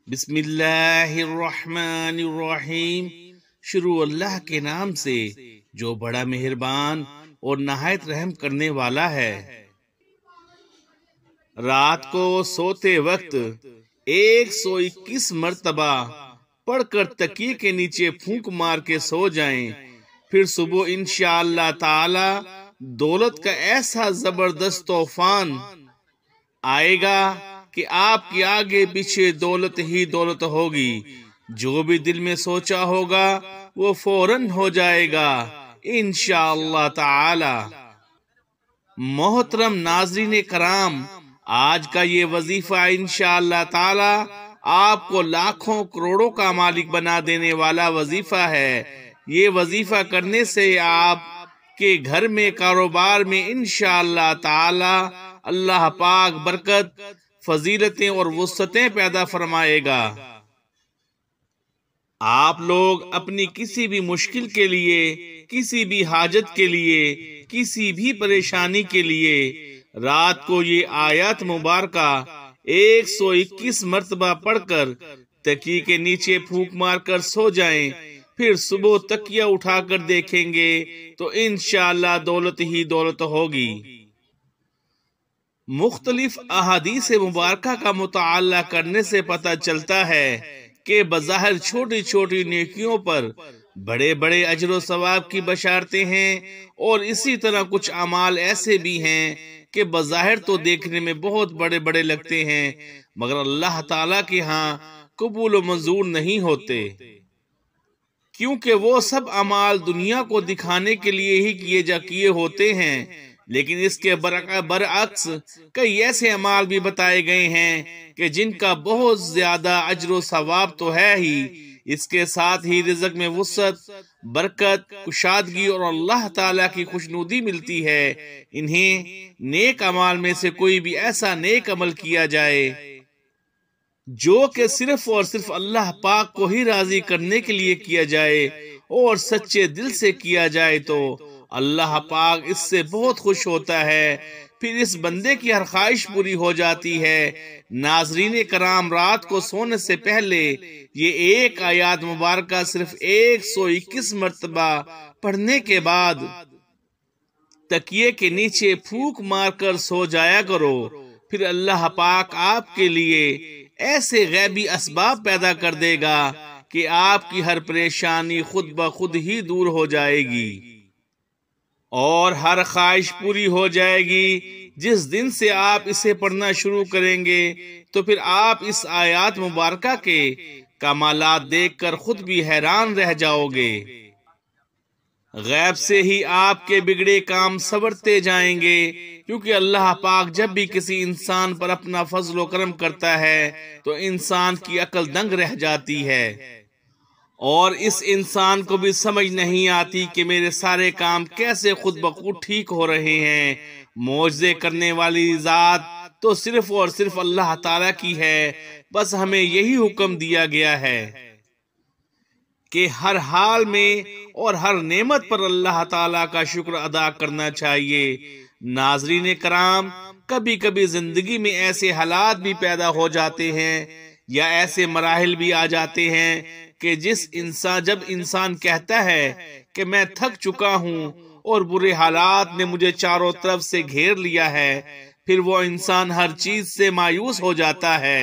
بسم اللہ الرحمن الرحیم۔ شروع اللہ کے نام سے جو بڑا مہربان اور نہایت رحم کرنے والا ہے۔ رات کو سوتے وقت 121 مرتبہ پڑھ کر تکیے کے نیچے پھونک مار کے سو جائیں، پھر صبح انشاءاللہ تعالی دولت کا ایسا زبردست طوفان آئے گا کہ آپ کے آگے پیچھے دولت ہی دولت ہوگی۔ جو بھی دل میں سوچا ہوگا وہ فوراً ہو جائے گا انشاءاللہ تعالی۔ محترم ناظرین کرام، آج کا یہ وظیفہ انشاءاللہ تعالی آپ کو لاکھوں کروڑوں کا مالک بنا دینے والا وظیفہ ہے۔ یہ وظیفہ کرنے سے آپ کے گھر میں، کاروبار میں انشاءاللہ تعالی اللہ پاک برکت، فضیلتیں اور وسعتیں پیدا فرمائے گا۔ آپ لوگ اپنی کسی بھی مشکل کے لیے، کسی بھی حاجت کے لیے، کسی بھی پریشانی کے لیے رات کو یہ آیات مبارکہ 121 مرتبہ پڑھ کر تکیے کے نیچے پھونک مار کر سو جائیں، پھر صبح تکیہ اٹھا کر دیکھیں گے تو انشاءاللہ دولت ہی دولت ہوگی۔ مختلف احادیث مبارکہ کا مطالعہ کرنے سے پتہ چلتا ہے کہ بظاہر چھوٹی چھوٹی نیکیوں پر بڑے بڑے اجر و ثواب کی بشارتیں ہیں، اور اسی طرح کچھ اعمال ایسے بھی ہیں کہ بظاہر تو دیکھنے میں بہت بڑے بڑے لگتے ہیں مگر اللہ تعالیٰ کے ہاں قبول و منظور نہیں ہوتے، کیونکہ وہ سب اعمال دنیا کو دکھانے کے لیے ہی کیے ہوتے ہیں۔ لیکن اس کے برعکس کئی ایسے اعمال بھی بتائے گئے ہیں کہ جن کا بہت زیادہ اجر و ثواب تو ہے ہی، اس کے ساتھ ہی رزق میں وسعت، برکت، کشادگی اور اللہ تعالیٰ کی خوشنودی ملتی ہے۔ انہیں نیک اعمال میں سے کوئی بھی ایسا نیک عمل کیا جائے جو کہ صرف اور صرف اللہ پاک کو ہی راضی کرنے کے لیے کیا جائے اور سچے دل سے کیا جائے تو اللہ پاک اس سے بہت خوش ہوتا ہے، پھر اس بندے کی ہر خواہش پوری ہو جاتی ہے۔ ناظرین کرام، رات کو سونے سے پہلے یہ ایک آیات مبارکہ صرف 121 مرتبہ پڑھنے کے بعد تکیے کے نیچے پھونک مار کر سو جایا کرو، پھر اللہ پاک آپ کے لیے ایسے غیبی اسباب پیدا کر دے گا کہ آپ کی ہر پریشانی خود بخود ہی دور ہو جائے گی اور ہر خواہش پوری ہو جائے گی۔ جس دن سے آپ اسے پڑھنا شروع کریں گے تو پھر آپ اس آیات مبارکہ کے کمالات دیکھ کر خود بھی حیران رہ جاؤ گے۔ غیب سے ہی آپ کے بگڑے کام سنورتے جائیں گے، کیونکہ اللہ پاک جب بھی کسی انسان پر اپنا فضل و کرم کرتا ہے تو انسان کی عقل دنگ رہ جاتی ہے، اور اس انسان کو بھی سمجھ نہیں آتی کہ میرے سارے کام کیسے خود بخود ٹھیک ہو رہے ہیں۔ معجزے کرنے والی ذات تو صرف اور صرف اللہ تعالیٰ کی ہے، بس ہمیں یہی حکم دیا گیا ہے کہ ہر حال میں اور ہر نعمت پر اللہ تعالیٰ کا شکر ادا کرنا چاہیے۔ ناظرین کرام، کبھی کبھی زندگی میں ایسے حالات بھی پیدا ہو جاتے ہیں یا ایسے مراحل بھی آ جاتے ہیں کہ جب انسان کہتا ہے کہ میں تھک چکا ہوں اور برے حالات نے مجھے چاروں طرف سے گھیر لیا ہے، پھر وہ انسان ہر چیز سے مایوس ہو جاتا ہے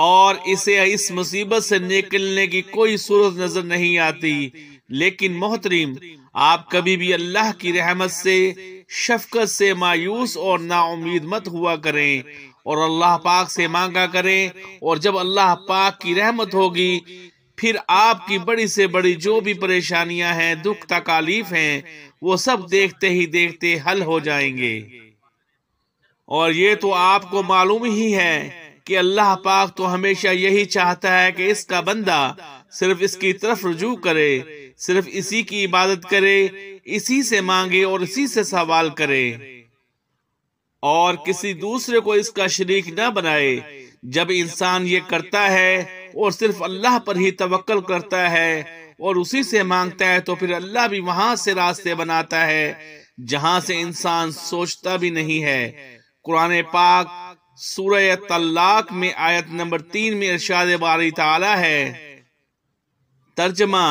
اور اسے اس مصیبت سے نکلنے کی کوئی صورت نظر نہیں آتی۔ لیکن محترم، آپ کبھی بھی اللہ کی رحمت سے، شفقت سے مایوس اور نا امید مت ہوا کریں، اور اللہ پاک سے مانگا کریں، اور جب اللہ پاک کی رحمت ہوگی پھر آپ کی بڑی سے بڑی جو بھی پریشانیاں ہیں، دکھ تکالیف ہیں، وہ سب دیکھتے ہی دیکھتے حل ہو جائیں گے۔ اور یہ تو آپ کو معلوم ہی ہے کہ اللہ پاک تو ہمیشہ یہی چاہتا ہے کہ اس کا بندہ صرف اس کی طرف رجوع کرے، صرف اسی کی عبادت کرے، اسی سے مانگے اور اسی سے سوال کرے اور کسی دوسرے کو اس کا شریک نہ بنائے۔ جب انسان یہ کرتا ہے اور صرف اللہ پر ہی توکل کرتا ہے اور اسی سے مانگتا ہے تو پھر اللہ بھی وہاں سے راستے بناتا ہے جہاں سے انسان سوچتا بھی نہیں ہے۔ قرآن پاک سورہ طلاق میں آیت نمبر 3 میں ارشاد باری تعالی ہے، ترجمہ،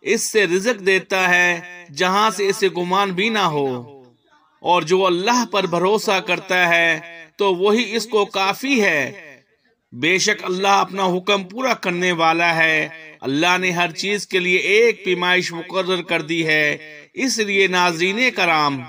اس سے رزق دیتا ہے جہاں سے اسے گمان بھی نہ ہو، اور جو اللہ پر بھروسہ کرتا ہے تو وہی اس کو کافی ہے۔ بے شک اللہ اپنا حکم پورا کرنے والا ہے۔ اللہ نے ہر چیز کے لیے ایک پیمائش مقرر کر دی ہے۔ اس لیے ناظرین کرام،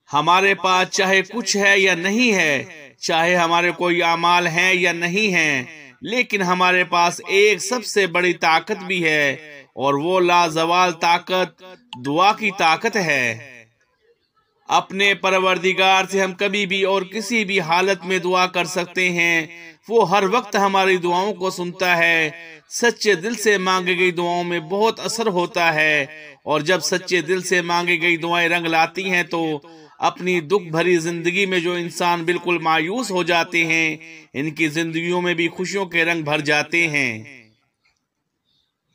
ہمارے پاس چاہے کچھ ہے یا نہیں ہے، چاہے ہمارے کوئی اعمال ہیں یا نہیں ہیں، لیکن ہمارے پاس ایک سب سے بڑی طاقت بھی ہے، اور وہ لازوال طاقت دعا کی طاقت ہے۔ اپنے پروردگار سے ہم کبھی بھی اور کسی بھی حالت میں دعا کر سکتے ہیں۔ وہ ہر وقت ہماری دعاؤں کو سنتا ہے۔ سچے دل سے مانگی گئی دعاؤں میں بہت اثر ہوتا ہے، اور جب سچے دل سے مانگی گئی دعائیں رنگ لاتی ہیں تو اپنی دکھ بھری زندگی میں جو انسان بالکل مایوس ہو جاتے ہیں، ان کی زندگیوں میں بھی خوشیوں کے رنگ بھر جاتے ہیں۔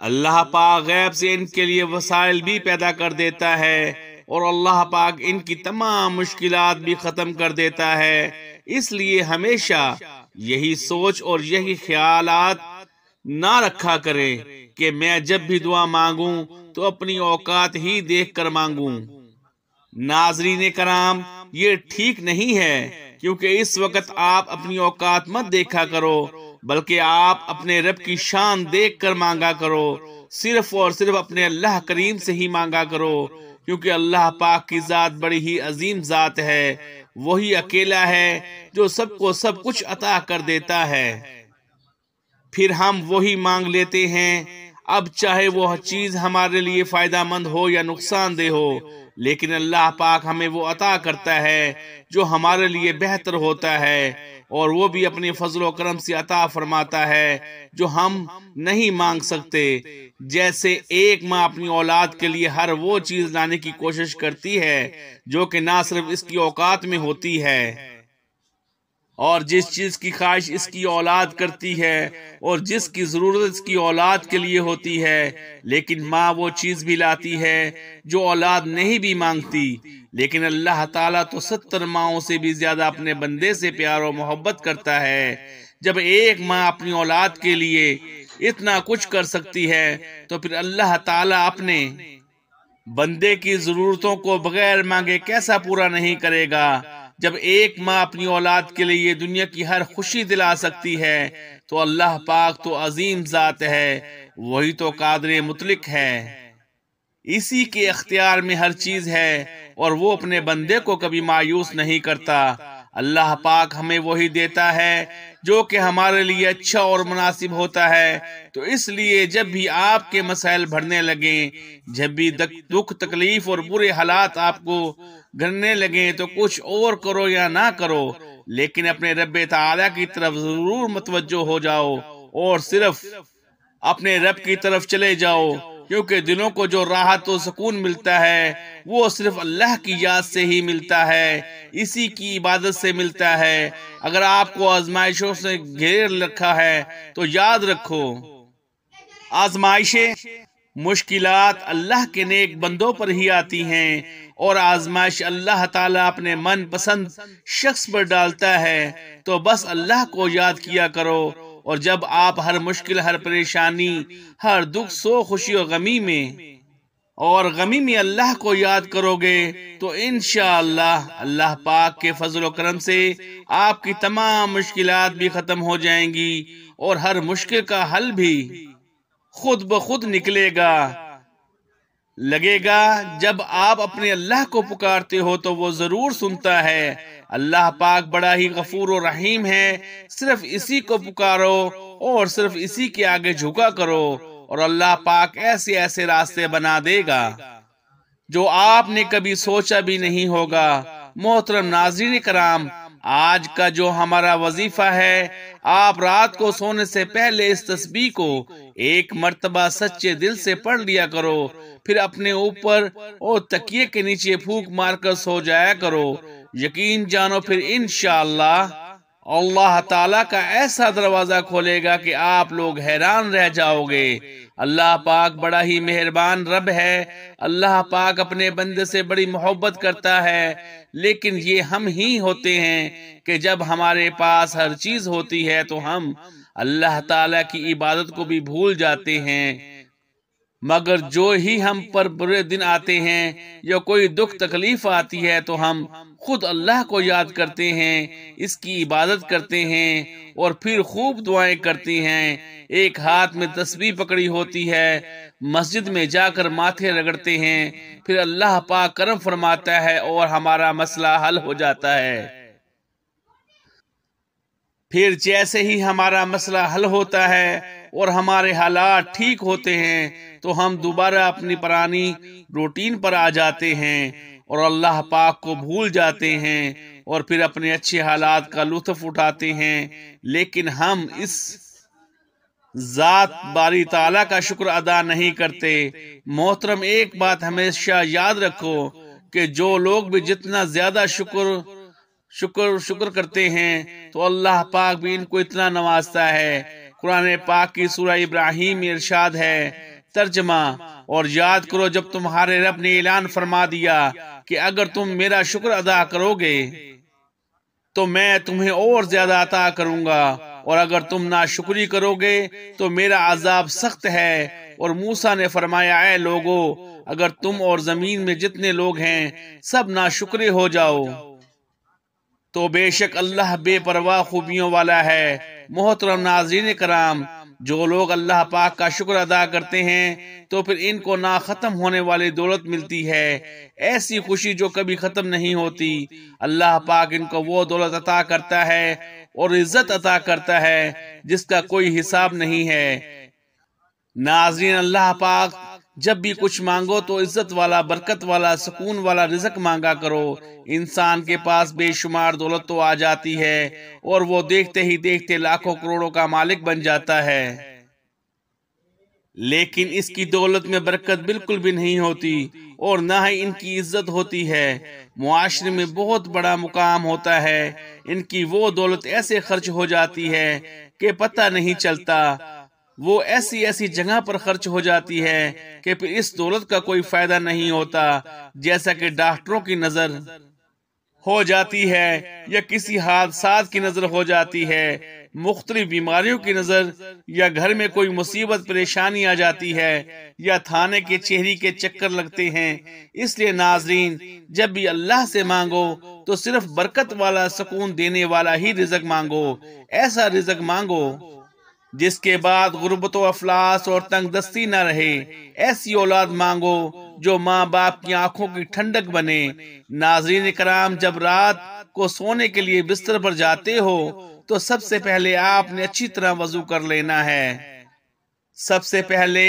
اللہ پاک غیب سے ان کے لیے وسائل بھی پیدا کر دیتا ہے، اور اللہ پاک ان کی تمام مشکلات بھی ختم کر دیتا ہے۔ اس لیے ہمیشہ یہی سوچ اور یہی خیالات نہ رکھا کریں کہ میں جب بھی دعا مانگوں تو اپنی اوقات ہی دیکھ کر مانگوں۔ ناظرین کرام، یہ ٹھیک نہیں ہے، کیونکہ اس وقت آپ اپنی اوقات مت دیکھا کرو، بلکہ آپ اپنے رب کی شان دیکھ کر مانگا کرو۔ صرف اور صرف اپنے اللہ کریم سے ہی مانگا کرو، کیونکہ اللہ پاک کی ذات بڑی ہی عظیم ذات ہے۔ وہی اکیلا ہے جو سب کو سب کچھ عطا کر دیتا ہے، پھر ہم وہی مانگ لیتے ہیں۔ اب چاہے وہ چیز ہمارے لیے فائدہ مند ہو یا نقصان دہ ہو، لیکن اللہ پاک ہمیں وہ عطا کرتا ہے جو ہمارے لیے بہتر ہوتا ہے، اور وہ بھی اپنے فضل و کرم سے عطا فرماتا ہے جو ہم نہیں مانگ سکتے۔ جیسے ایک ماں اپنی اولاد کے لیے ہر وہ چیز لانے کی کوشش کرتی ہے جو کہ نہ صرف اس کی اوقات میں ہوتی ہے، اور جس چیز کی خواہش اس کی اولاد کرتی ہے اور جس کی ضرورت اس کی اولاد کے لیے ہوتی ہے، لیکن ماں وہ چیز بھی لاتی ہے جو اولاد نہیں بھی مانگتی۔ لیکن اللہ تعالیٰ تو 70 ماؤں سے بھی زیادہ اپنے بندے سے پیار و محبت کرتا ہے۔ جب ایک ماں اپنی اولاد کے لیے اتنا کچھ کر سکتی ہے تو پھر اللہ تعالیٰ اپنے بندے کی ضرورتوں کو بغیر مانگے کیسا پورا نہیں کرے گا؟ جب ایک ماں اپنی اولاد کے لیے دنیا کی ہر خوشی دلا سکتی ہے تو اللہ پاک تو عظیم ذات ہے، وہی تو قادر مطلق ہے۔ اسی کے اختیار میں ہر چیز ہے، اور وہ اپنے بندے کو کبھی مایوس نہیں کرتا۔ اللہ پاک ہمیں وہی دیتا ہے جو کہ ہمارے لیے اچھا اور مناسب ہوتا ہے۔ تو اس لیے جب بھی آپ کے مسائل بڑھنے لگیں، جب بھی دکھ تکلیف اور برے حالات آپ کو گھرنے لگیں، تو کچھ اور کرو یا نہ کرو، لیکن اپنے رب تعالیٰ کی طرف ضرور متوجہ ہو جاؤ، اور صرف اپنے رب کی طرف چلے جاؤ، کیونکہ دلوں کو جو راحت و سکون ملتا ہے وہ صرف اللہ کی یاد سے ہی ملتا ہے، اسی کی عبادت سے ملتا ہے۔ اگر آپ کو آزمائشوں سے گھیر رکھا ہے تو یاد رکھو، آزمائشیں، مشکلات اللہ کے نیک بندوں پر ہی آتی ہیں، اور آزمائش اللہ تعالیٰ اپنے من پسند شخص پر ڈالتا ہے۔ تو بس اللہ کو یاد کیا کرو، اور جب آپ ہر مشکل، ہر پریشانی، ہر دکھ، سو، خوشی اور غمی میں اللہ کو یاد کرو گے تو انشاءاللہ اللہ پاک کے فضل و کرم سے آپ کی تمام مشکلات بھی ختم ہو جائیں گی، اور ہر مشکل کا حل بھی خود بخود نکلے گا۔ لگے گا جب آپ اپنے اللہ کو پکارتے ہو تو وہ ضرور سنتا ہے۔ اللہ پاک بڑا ہی غفور و رحیم ہے، صرف اسی کو پکارو اور صرف اسی کے آگے جھکا کرو، اور اللہ پاک ایسے ایسے راستے بنا دے گا جو آپ نے کبھی سوچا بھی نہیں ہوگا۔ محترم ناظرین کرام، آج کا جو ہمارا وظیفہ ہے، آپ رات کو سونے سے پہلے اس تسبیح کو ایک مرتبہ سچے دل سے پڑھ لیا کرو، پھر اپنے اوپر اور تکیے کے نیچے پھونک مار کر سو جایا کرو۔ یقین جانو پھر انشاءاللہ اللہ تعالیٰ کا ایسا دروازہ کھولے گا کہ آپ لوگ حیران رہ جاؤ گے۔ اللہ پاک بڑا ہی مہربان رب ہے۔ اللہ پاک اپنے بندے سے بڑی محبت کرتا ہے، لیکن یہ ہم ہی ہوتے ہیں کہ جب ہمارے پاس ہر چیز ہوتی ہے تو ہم اللہ تعالیٰ کی عبادت کو بھی بھول جاتے ہیں۔ مگر جو ہی ہم پر برے دن آتے ہیں یا کوئی دکھ تکلیف آتی ہے تو ہم خود اللہ کو یاد کرتے ہیں، اس کی عبادت کرتے ہیں اور پھر خوب دعائیں کرتے ہیں۔ ایک ہاتھ میں تسبیح پکڑی ہوتی ہے، مسجد میں جا کر ماتھے رگڑتے ہیں، پھر اللہ پاک کرم فرماتا ہے اور ہمارا مسئلہ حل ہو جاتا ہے۔ پھر جیسے ہی ہمارا مسئلہ حل ہوتا ہے اور ہمارے حالات ٹھیک ہوتے ہیں تو ہم دوبارہ اپنی پرانی روٹین پر آ جاتے ہیں اور اللہ پاک کو بھول جاتے ہیں اور پھر اپنے اچھے حالات کا لطف اٹھاتے ہیں، لیکن ہم اس ذات باری تعالیٰ کا شکر ادا نہیں کرتے۔ محترم، ایک بات ہمیشہ یاد رکھو کہ جو لوگ بھی جتنا زیادہ شکر کرتے ہیں تو اللہ پاک بھی ان کو اتنا نوازتا ہے۔ قرآن پاک کی سورہ ابراہیم میں ارشاد ہے، ترجمہ: اور یاد کرو جب تمہارے رب نے اعلان فرما دیا کہ اگر تم میرا شکر ادا کرو گے تو میں تمہیں اور زیادہ عطا کروں گا، اور اگر تم ناشکری کرو گے تو میرا عذاب سخت ہے۔ اور موسیٰ نے فرمایا، اے لوگو، اگر تم اور زمین میں جتنے لوگ ہیں سب ناشکرے ہو جاؤ تو بے شک اللہ بے پرواہ خوبیوں والا ہے۔ محترم ناظرین کرام، جو لوگ اللہ پاک کا شکر ادا کرتے ہیں تو پھر ان کو نہ ختم ہونے والی دولت ملتی ہے، ایسی خوشی جو کبھی ختم نہیں ہوتی۔ اللہ پاک ان کو وہ دولت عطا کرتا ہے اور عزت عطا کرتا ہے جس کا کوئی حساب نہیں ہے۔ ناظرین، اللہ پاک جب بھی کچھ مانگو تو عزت والا، برکت والا، سکون والا رزق مانگا کرو۔ انسان کے پاس بے شمار دولت تو آ جاتی ہے اور وہ دیکھتے ہی دیکھتے لاکھوں کروڑوں کا مالک بن جاتا ہے، لیکن اس کی دولت میں برکت بالکل بھی نہیں ہوتی اور نہ ہی ان کی عزت ہوتی ہے۔ معاشرے میں بہت بڑا مقام ہوتا ہے، ان کی وہ دولت ایسے خرچ ہو جاتی ہے کہ پتہ نہیں چلتا۔ وہ ایسی جگہ پر خرچ ہو جاتی ہے کہ پھر اس دولت کا کوئی فائدہ نہیں ہوتا، جیسا کہ ڈاکٹروں کی نظر ہو جاتی ہے یا کسی حادثات کی نظر ہو جاتی ہے، مختلف بیماریوں کی نظر، یا گھر میں کوئی مصیبت پریشانی آ جاتی ہے، یا تھانے کے چہری کے چکر لگتے ہیں۔ اس لیے ناظرین، جب بھی اللہ سے مانگو تو صرف برکت والا، سکون دینے والا ہی رزق مانگو۔ ایسا رزق مانگو جس کے بعد غربت و افلاس اور تنگ دستی نہ رہے۔ ایسی اولاد مانگو جو ماں باپ کی آنکھوں کی ٹھنڈک بنے۔ ناظرین کرام، جب رات کو سونے کے لیے بستر پر جاتے ہو تو سب سے پہلے آپ نے اچھی طرح وضو کر لینا ہے۔ سب سے پہلے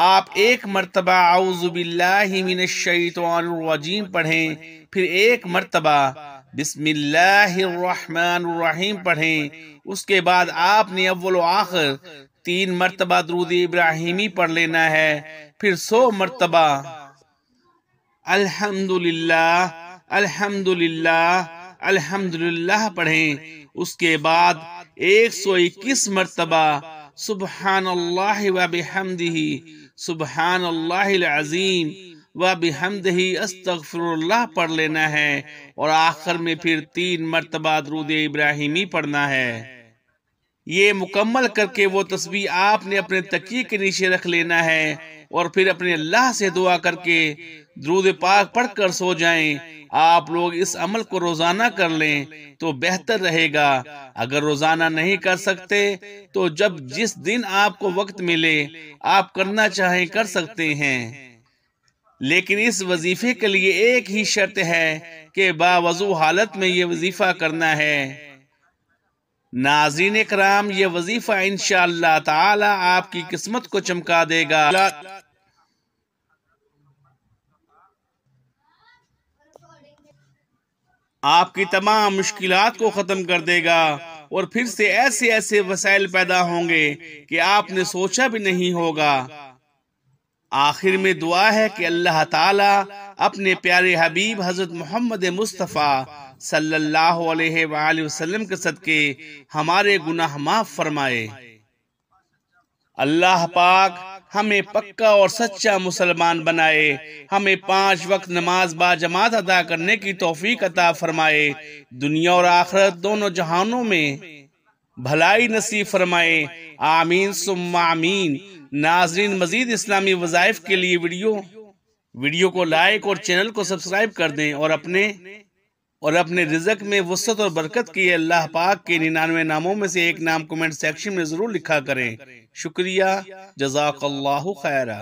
آپ ایک مرتبہ اعوذ باللہ من الشیطان الرجیم پڑھیں، پھر ایک مرتبہ بسم اللہ الرحمن الرحیم پڑھیں۔ اس کے بعد آپ نے اول و آخر 3 مرتبہ درود ابراہیمی پڑھ لینا ہے، پھر 100 مرتبہ الحمدللہ الحمدللہ الحمدللہ پڑھیں۔ اس کے بعد 121 مرتبہ سبحان اللہ و بحمدہ سبحان اللہ العظیم و بحمدہ استغفر اللہ پڑھ لینا ہے، اور آخر میں پھر 3 مرتبہ درود ابراہیمی پڑھنا ہے۔ یہ مکمل کر کے وہ تسبیح آپ نے اپنے تکیے کے نیچے رکھ لینا ہے، اور پھر اپنے اللہ سے دعا کر کے درود پاک پڑھ کر سو جائیں۔ آپ لوگ اس عمل کو روزانہ کر لیں تو بہتر رہے گا۔ اگر روزانہ نہیں کر سکتے تو جس دن آپ کو وقت ملے آپ کرنا چاہیں کر سکتے ہیں، لیکن اس وظیفے کے لیے ایک ہی شرط ہے کہ باوضو حالت میں یہ وظیفہ کرنا ہے۔ ناظرین کرام، یہ وظیفہ انشاءاللہ تعالی آپ کی قسمت کو چمکا دے گا، آپ کی تمام مشکلات کو ختم کر دے گا، اور پھر سے ایسے وسائل پیدا ہوں گے کہ آپ نے سوچا بھی نہیں ہوگا۔ آخر میں دعا ہے کہ اللہ تعالی اپنے پیارے حبیب حضرت محمد مصطفیٰ صلی اللہ علیہ وآلہ وسلم کے صدقے ہمارے گناہ معاف فرمائے۔ اللہ پاک ہمیں پکا اور سچا مسلمان بنائے، ہمیں 5 وقت نماز با جماعت ادا کرنے کی توفیق عطا فرمائے، دنیا اور آخرت دونوں جہانوں میں بھلائی نصیب فرمائے، آمین ثم آمین۔ ناظرین، مزید اسلامی وظائف کے لیے ویڈیو کو لائک اور چینل کو سبسکرائب کر دیں، اور اپنے رزق میں وسعت اور برکت کی اللہ پاک کے 99 ناموں میں سے ایک نام کمنٹ سیکشن میں ضرور لکھا کریں۔ شکریہ، جزاک اللہ خیرہ۔